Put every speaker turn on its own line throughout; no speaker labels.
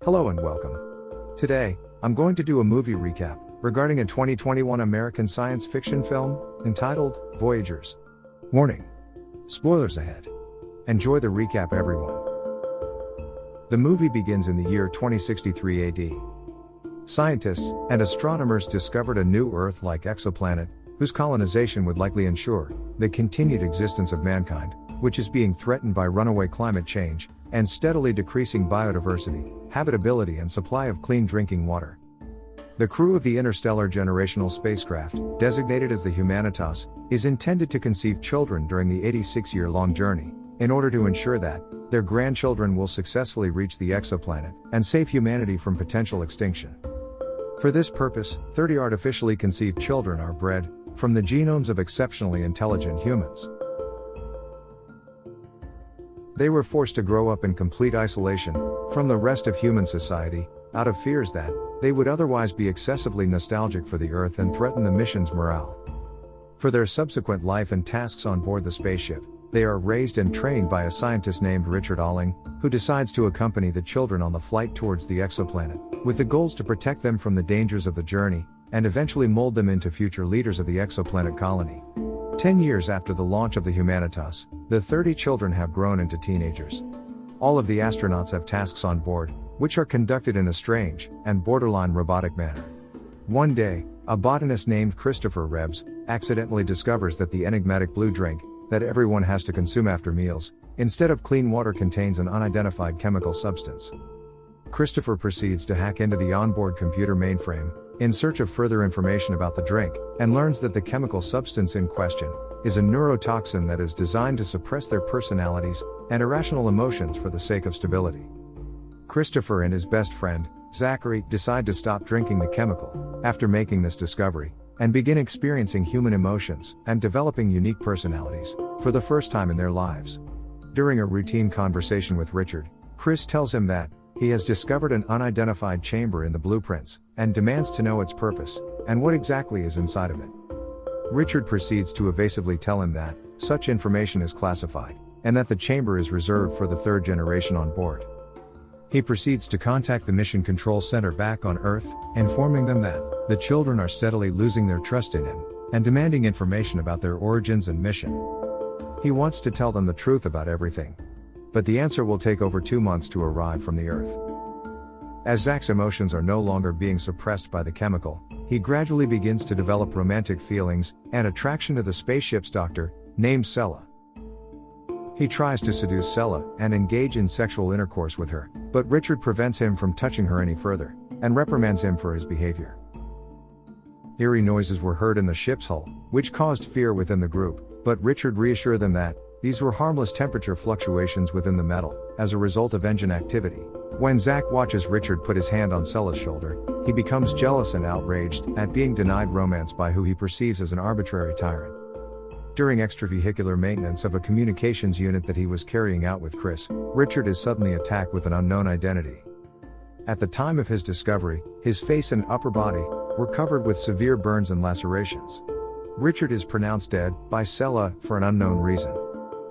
Hello and welcome. Today, I'm going to do a movie recap regarding a 2021 American science fiction film entitled Voyagers. Warning. Spoilers ahead. Enjoy the recap, everyone. The movie begins in the year 2063 AD. Scientists and astronomers discovered a new Earth-like exoplanet, whose colonization would likely ensure the continued existence of mankind, which is being threatened by runaway climate change and steadily decreasing biodiversity, habitability and supply of clean drinking water. The crew of the interstellar generational spacecraft, designated as the Humanitas, is intended to conceive children during the 86-year-long journey, in order to ensure that their grandchildren will successfully reach the exoplanet and save humanity from potential extinction. For this purpose, 30 artificially conceived children are bred from the genomes of exceptionally intelligent humans. They were forced to grow up in complete isolation from the rest of human society, out of fears that they would otherwise be excessively nostalgic for the Earth and threaten the mission's morale. For their subsequent life and tasks on board the spaceship, they are raised and trained by a scientist named Richard Alling, who decides to accompany the children on the flight towards the exoplanet, with the goals to protect them from the dangers of the journey, and eventually mold them into future leaders of the exoplanet colony. 10 years after the launch of the Humanitas, the 30 children have grown into teenagers. All of the astronauts have tasks on board, which are conducted in a strange and borderline robotic manner. One day, a botanist named Christopher Rebs accidentally discovers that the enigmatic blue drink that everyone has to consume after meals, instead of clean water, contains an unidentified chemical substance. Christopher proceeds to hack into the onboard computer mainframe in search of further information about the drink, and learns that the chemical substance in question is a neurotoxin that is designed to suppress their personalities and irrational emotions for the sake of stability. Christopher and his best friend, Zachary, decide to stop drinking the chemical after making this discovery, and begin experiencing human emotions and developing unique personalities for the first time in their lives. During a routine conversation with Richard, Chris tells him that he has discovered an unidentified chamber in the blueprints, and demands to know its purpose, and what exactly is inside of it. Richard proceeds to evasively tell him that such information is classified, and that the chamber is reserved for the third generation on board. He proceeds to contact the Mission Control Center back on Earth, informing them that the children are steadily losing their trust in him, and demanding information about their origins and mission. He wants to tell them the truth about everything, but the answer will take over 2 months to arrive from the Earth. As Zach's emotions are no longer being suppressed by the chemical, he gradually begins to develop romantic feelings and attraction to the spaceship's doctor, named Sella. He tries to seduce Sella and engage in sexual intercourse with her, but Richard prevents him from touching her any further, and reprimands him for his behavior. Eerie noises were heard in the ship's hull, which caused fear within the group, but Richard reassured them that these were harmless temperature fluctuations within the metal, as a result of engine activity. When Zach watches Richard put his hand on Sella's shoulder, he becomes jealous and outraged at being denied romance by who he perceives as an arbitrary tyrant. During extravehicular maintenance of a communications unit that he was carrying out with Chris, Richard is suddenly attacked with an unknown identity. At the time of his discovery, his face and upper body were covered with severe burns and lacerations. Richard is pronounced dead by Sella for an unknown reason.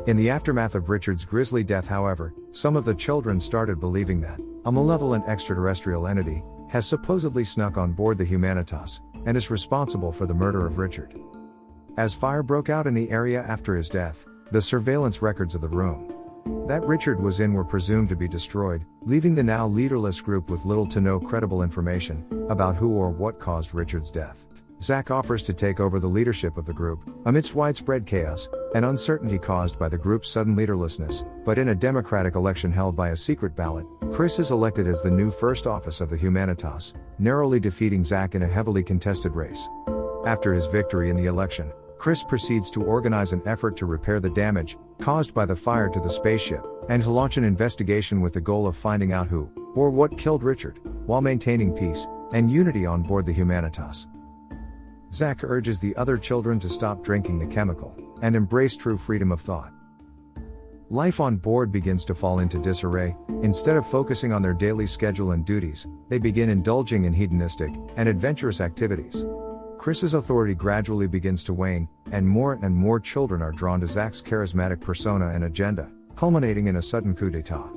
In the aftermath of Richard's grisly death, however, some of the children started believing that a malevolent extraterrestrial entity has supposedly snuck on board the Humanitas, and is responsible for the murder of Richard. As fire broke out in the area after his death, the surveillance records of the room that Richard was in were presumed to be destroyed, leaving the now leaderless group with little to no credible information about who or what caused Richard's death. Zach offers to take over the leadership of the group, amidst widespread chaos and uncertainty caused by the group's sudden leaderlessness, but in a democratic election held by a secret ballot, Chris is elected as the new first office of the Humanitas, narrowly defeating Zach in a heavily contested race. After his victory in the election, Chris proceeds to organize an effort to repair the damage caused by the fire to the spaceship, and to launch an investigation with the goal of finding out who or what killed Richard, while maintaining peace and unity on board the Humanitas. Zach urges the other children to stop drinking the chemical and embrace true freedom of thought. Life on board begins to fall into disarray. Instead of focusing on their daily schedule and duties, they begin indulging in hedonistic and adventurous activities. Chris's authority gradually begins to wane, and more children are drawn to Zach's charismatic persona and agenda, culminating in a sudden coup d'etat.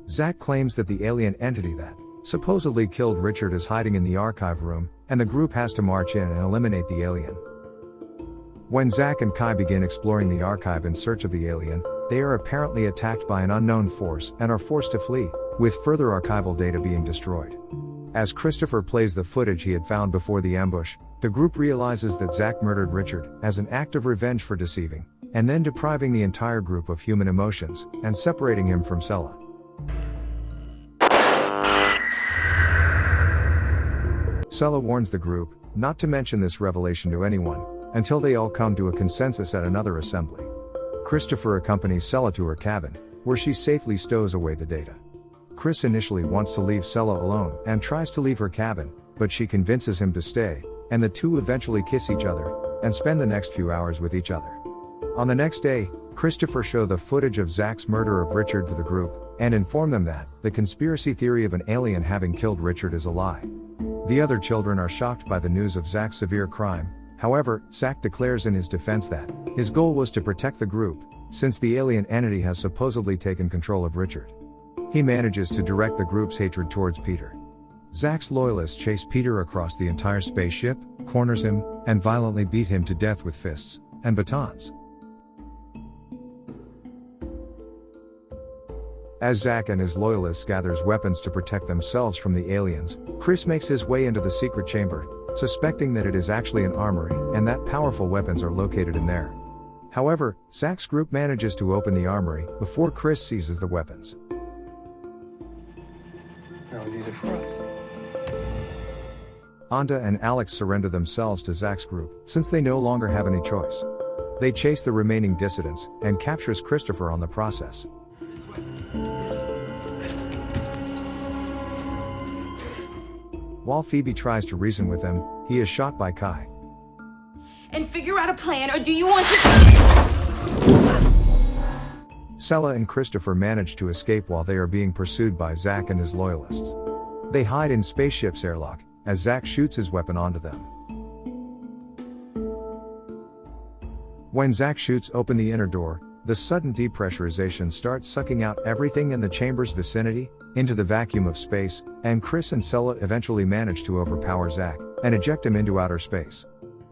Zach claims that the alien entity that supposedly killed Richard is hiding in the archive room, and the group has to march in and eliminate the alien. When Zach and Kai begin exploring the archive in search of the alien, they are apparently attacked by an unknown force and are forced to flee, with further archival data being destroyed. As Christopher plays the footage he had found before the ambush, the group realizes that Zach murdered Richard as an act of revenge for deceiving, and then depriving the entire group of human emotions, and separating him from Sella. Sella warns the group not to mention this revelation to anyone, until they all come to a consensus at another assembly. Christopher accompanies Sella to her cabin, where she safely stows away the data. Chris initially wants to leave Sella alone and tries to leave her cabin, but she convinces him to stay, and the two eventually kiss each other, and spend the next few hours with each other. On the next day, Christopher shows the footage of Zach's murder of Richard to the group, and inform them that the conspiracy theory of an alien having killed Richard is a lie. The other children are shocked by the news of Zach's severe crime. However, Zach declares in his defense that his goal was to protect the group, since the alien entity has supposedly taken control of Richard. He manages to direct the group's hatred towards Peter. Zach's loyalists chase Peter across the entire spaceship, corners him, and violently beat him to death with fists and batons. As Zach and his loyalists gathers weapons to protect themselves from the aliens, Chris makes his way into the secret chamber, suspecting that it is actually an armory and that powerful weapons are located in there. However, Zach's group manages to open the armory before Chris seizes the weapons.
No, these are for us.
Anda and Alex surrender themselves to Zach's group, since they no longer have any choice. They chase the remaining dissidents, and captures Christopher on the process. While Phoebe tries to reason with him, he is shot by Kai.
And figure out a plan, or do you want to—
Sella and Christopher manage to escape while they are being pursued by Zach and his loyalists. They hide in spaceship's airlock, as Zach shoots his weapon onto them. When Zach shoots open the inner door, the sudden depressurization starts sucking out everything in the chamber's vicinity, into the vacuum of space, and Chris and Sella eventually manage to overpower Zach, and eject him into outer space.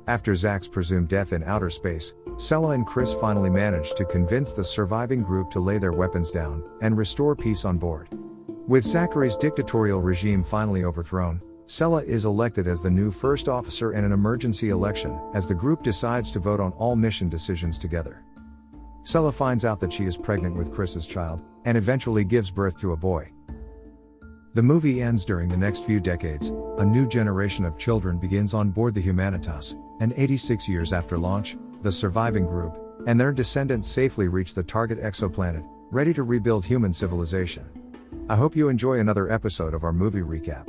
After Zach's presumed death in outer space, Sella and Chris finally manage to convince the surviving group to lay their weapons down, and restore peace on board. With Zachary's dictatorial regime finally overthrown, Sella is elected as the new first officer in an emergency election, as the group decides to vote on all mission decisions together. Sella finds out that she is pregnant with Chris's child, and eventually gives birth to a boy. The movie ends during the next few decades. A new generation of children begins on board the Humanitas, and 86 years after launch, the surviving group and their descendants safely reach the target exoplanet, ready to rebuild human civilization. I hope you enjoy another episode of our movie recap.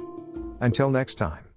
Until next time.